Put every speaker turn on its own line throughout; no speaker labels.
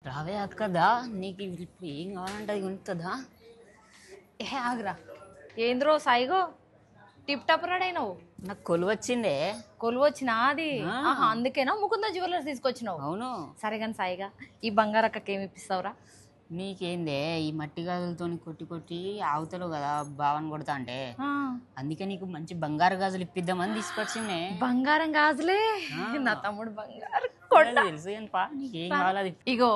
రావే అక్కదా నీకు ఇప్పుడు ఏం కావాలంటే అది ఉంటుందా? ఆగరా.
ఏంద్రో సాయిగో టిప్ టాప్ రెడైనావు.
నాకు కొలువు వచ్చిందే.
కొలువు వచ్చినా అది అందుకేనా ముకుంద జ్యువెలర్స్ తీసుకొచ్చినావు?
అవును.
సరే కానీ సాయిగా ఈ బంగారు అక్కకి ఏమి ఇప్పిస్తావురా?
నీకేందే ఈ మట్టి గాజులతో కొట్టి కొట్టి ఆవుతలు కదా బావని కొడతా అంటే, అందుకే నీకు మంచి బంగారు గాజులు ఇప్పిద్దామని తీసుకొచ్చిందే.
బంగారం గాజులే? నా తమ్ముడు బంగారు
తెలుసు పా, నీకేం కావాలి
ఇగో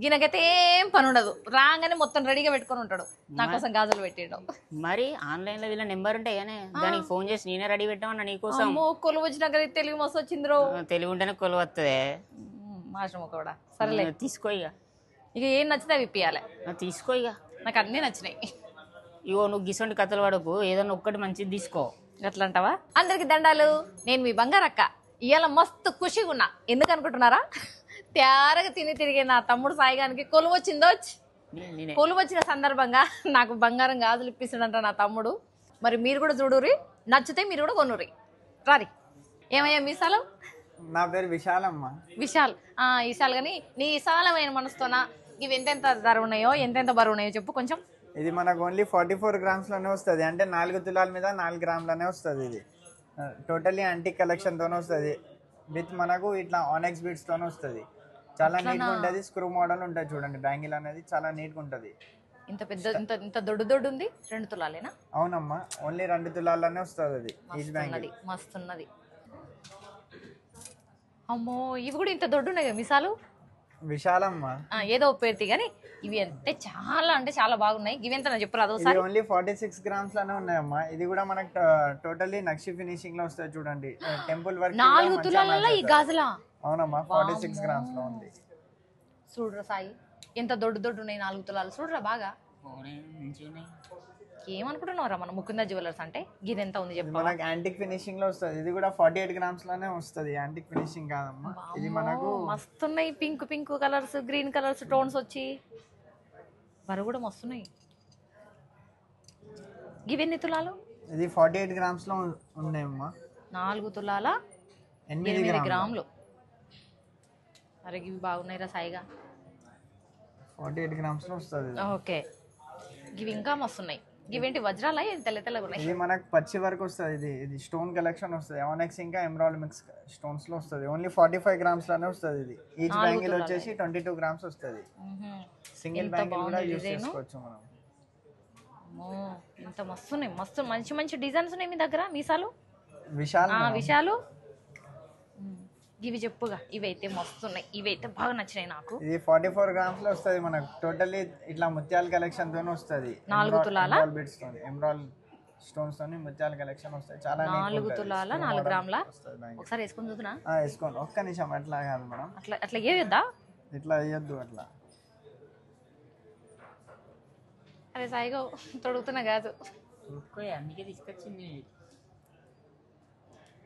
గినకైతే ఏం పని ఉండదు, రాగానే మొత్తం రెడీగా పెట్టుకొని ఉంటాడు. నా కోసం గాజులు పెట్టిండు.
మరి ఆన్లైన్ లో వీళ్ళ నెంబర్ ఉంటాయి కానీ దానికి ఫోన్ చేసి నేనే రెడీ పెట్టామన్నా నీకోసం.
కొలువు వచ్చినాక తెలుగు మస్తు వచ్చిందిరో.
తెలుగు ఉంటేనే కొలువు వస్తుంది.
మాసం కూడా సరేలే
తీసుకో
ఇక ఏం నచ్చితే అవి ఇప్పియాలి.
తీసుకో
నాకు అన్నీ నచ్చినాయి.
ఇగో నువ్వు గిసంటి కథలు పడకు, ఏదన్నా ఒక్కటి మంచిది తీసుకో.
అట్లా అంటావా? అందరికి దండాలు. నేను మీ బంగారక్క. ఇవాళ మస్తు ఖుషిగా ఉన్నా. ఎందుకు అనుకుంటున్నారా? తయారగా తిరిగే నా తమ్ముడు సాయిగానికి కొలువు వచ్చిందో. కొలువు వచ్చిన సందర్భంగా నాకు బంగారం గాజులు ఇప్పిస్తాడంట నా తమ్ముడు. మరి మీరు కూడా చూడురి, నచ్చితే మీరు కూడా కొనురి. రారి. ఏమయ్యా మీసాలు?
నా పేరు విశాలమ్మ.
విశాల్. విశాల్ కానీ నీ విశాలమైన మనసుతోనా ఇవి ఎంతెంత ధర ఉన్నాయో ఎంతెంత బరువు ఉన్నాయో చెప్పు కొంచెం.
ఇది మనకు ఓన్లీ 44 grams లోనే వస్తుంది. అంటే 4 తులాల మీద 4 గ్రాములనే వస్తుంది. ఇది టోటల్లీ యాంటిక్ కలెక్షన్ తోనే వస్తుంది. విత్ మనకు ఇట్లా ఆనెక్స్ బీడ్స్ తోనే వస్తుంది. చాలా నీట్ గా ఉంటుంది. స్క్రూ మోడల్ ఉంటుంది చూడండి. బ్యాంగిల్ అనేది చాలా నీట్ గా ఉంటుంది.
ఇంత పెద్ద ఇంత దొడ్డు ఉంది. 2 తులాలేనా?
అవునమ్మా, ఓన్లీ 2 తులాలనే వస్తుంది. అది ఈచ్ బ్యాంగిల్
మస్తున్నది. అమ్మో ఇవి కూడా ఇంత దొడ్డు ఉన్నాయి కదా మిసాలు.
విశాలమ్మ
ఏదో పేరుతి కానీ ఇవి అంటే చాలా బాగున్నాయి. ఇవి ఎంత చెప్పరాదు?
ఓన్లీ 46 grams లోనే ఉన్నాయమ్మా. ఇది కూడా మనకు టోటల్లీ నక్షి ఫినిషింగ్ లో వస్తుంది చూడండి. టెంపుల్ వర్క్
4 తులాలలో ఈ గాజులా?
అవునమ్మా, 46 grams లో ఉంది.
చూడరా సాయి ఎంత దొడ్డు ఉన్నాయి 4 తులాలు. చూడరా బాగా. ఏమనుకుంటున్నావురా మన ముకుంద జ్యువెలర్స్ అంటే? గిది ఎంత ఉంది చెప్పు.
మనకి యాంటిక్ ఫినిషింగ్ లో వస్తుంది. ఇది కూడా 48 grams లోనే వస్తుంది. యాంటిక్ ఫినిషింగ్ కాదమ్మా. ఇది మనకు
మస్తున్నాయి. Pink colours, green colours tones వచ్చి బరువు కూడా మస్తున్నాయి. ఇవి ఎన్ని తులాలు?
ఇది 48 grams లో ఉన్నాయమ్మా.
4 తులాల 8 గ్రాములు. అరే ఇవి బాగున్నాయి రా సాయిగా.
48 grams లో వస్తుంది.
ఓకే. ఇవి ఇంకా మస్తున్నాయి. ఇవేంటి వజ్రాలా? తెల్లగా ఉన్నాయి.
ఇది మనకు పచ్చి వరకు వస్తుంది. ఇది స్టోన్ కలెక్షన్ వస్తుంది. ఆనెక్స్ ఇంకా ఎమరాల్డ్ మిక్స్ స్టోన్స్ లో వస్తుంది. ఓన్లీ 45 grams లోనే వస్తుంది. ఇది ఈచ్ బ్యాంగిల్ వచ్చేసి 22 grams వస్తుంది. సింగిల్ బ్యాంగిల్ కూడా యూస్ చేసుకోవచ్చు మనం.
ఇంత మస్తున్నాయి. మంచి డిజైన్స్ ఉన్నాయి మీ దగ్గర. మీసాలు
విశాలు
ఇవి చెప్పుగా. ఇవైతే మస్తున్నాయి. ఇవైతే బాగా నచ్చినాయి నాకు.
ఇది 44 grams లో వస్తుంది మనకు. టోటల్లీ ఇట్లా ముత్యాల కలెక్షన్ తోనే వస్తుంది.
4 తులాల
బిట్స్ తోని ఎమరాల్డ్ స్టోన్స్ తోని ముత్యాల కలెక్షన్ వస్తాయి. చాలా
4 తులాల 4 గ్రాముల. ఒకసారి వేసుకొని చూద్దునా?
వేసుకోండి. ఒక్క నిమిషం. అట్లా కాదు మేడం,
అట్లా వేయొద్దా?
ఇట్లా వేయొద్దు. అట్లా
అరే సాయిగా తొడుగుతున్నా కాదు.
అందుకే తీసుకొచ్చింది.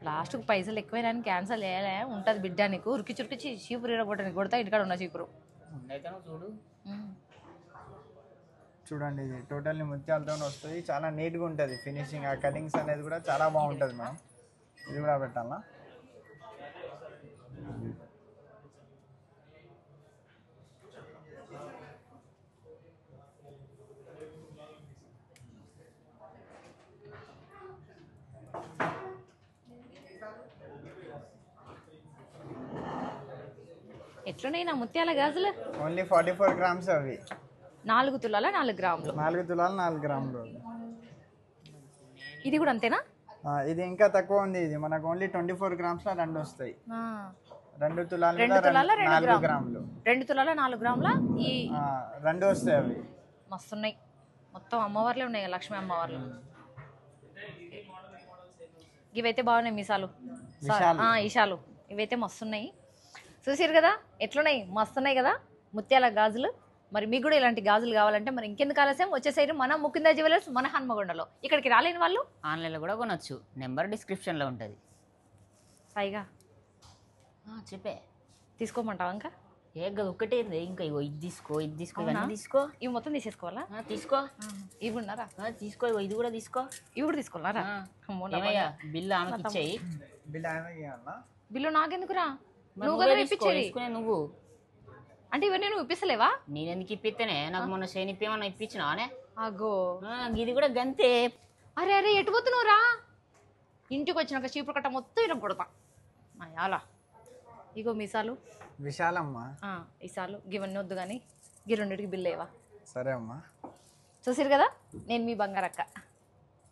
లాస్ట్కి పైసలు ఎక్కువైనా క్యాన్సల్ చేయాలి ఉంటుంది బిడ్డ. నీకు ఉరికిచి చీపురు ఇరగొట్టని కొడతా. ఇంటికాడ ఉన్న చీపురు
చూడు.
చూడండి, ఇది టోటల్లీ ముత్యాలతో వస్తుంది. చాలా నీట్గా ఉంటుంది ఫినిషింగ్. ఆ కటింగ్స్ అనేది కూడా చాలా బాగుంటుంది మేడం. ఇది కూడా పెట్టాలా?
ఎట్లున్నాయి నా ముత్యాల గాజులు?
ఓన్లీ 44 grams అవి.
4 తులాల 4 గ్రాములు.
4 తులాలు 4 గ్రాములు.
ఇది కూడా అంతేనా?
ఇది ఇంకా తక్కువ ఉంది. ఇది మనకు ఓన్లీ 24 grams లో 2 వస్తాయి. 2 తులాల
4
గ్రాములు.
2 తులాల 4 గ్రాముల ఈ
2 వస్తాయి. అవి
మస్తున్నాయి. మొత్తం అమ్మవార్లే ఉన్నాయి. లక్ష్మీ అమ్మవార్లు. ఇవైతే బాగున్నాయి మీసాలు. ఈశాలు ఇవైతే మస్తున్నాయి. చూసారు కదా ఎట్లున్నాయి? మస్తున్నాయి కదా ముత్యాల గాజులు. మరి మీకు కూడా ఇలాంటి గాజులు కావాలంటే మరి ఇంకెందుకు ఆలస్యం? వచ్చేసరి మన ముకుంద జ్యువెలర్స్ మన హన్మకొండలో. ఇక్కడికి రాలేని వాళ్ళు
ఆన్లైన్లో కూడా కొనొచ్చు. నెంబర్ డిస్క్రిప్షన్లో ఉంటుంది.
సాయిగా
చెప్పే
తీసుకోమంటావా? ఇంకా
ఒకటే ఇంకా ఇది తీసుకో ఇవన్నీ తీసుకో.
ఇవి మొత్తం తీసేసుకోవాలా?
తీసుకో.
ఇవి ఉన్నారా?
తీసుకో. ఇది కూడా తీసుకో.
ఇవి కూడా తీసుకోవాలా?
బిల్లు ఆమెకి ఇచ్చేయి.
బిల్లు
నాకెందుకురా?
నువ్వు
అంటే ఇవన్నీ నువ్వు ఇప్పిస్తలేవా?
నేనెందుకు ఇప్పిస్తేనే, నాకు మొన్న చైన్ ఇప్పేమన్నా ఇప్పించినావానే?
అగో
ఇది కూడా గంతే.
అరే అరే ఎటు పోతున్నావురా? ఇంటికి వచ్చినాక చీపురు కట్ట మొత్తం ఇరగొడతా అలా. ఇగో మీసాలు
విశాలమ్మా.
ఈసాలు గివన్నీ వద్దు కానీ గిరెండుకి బిల్లు ఏవా?
సరే అమ్మా.
చూసిరు కదా, నేను మీ బంగారక్క.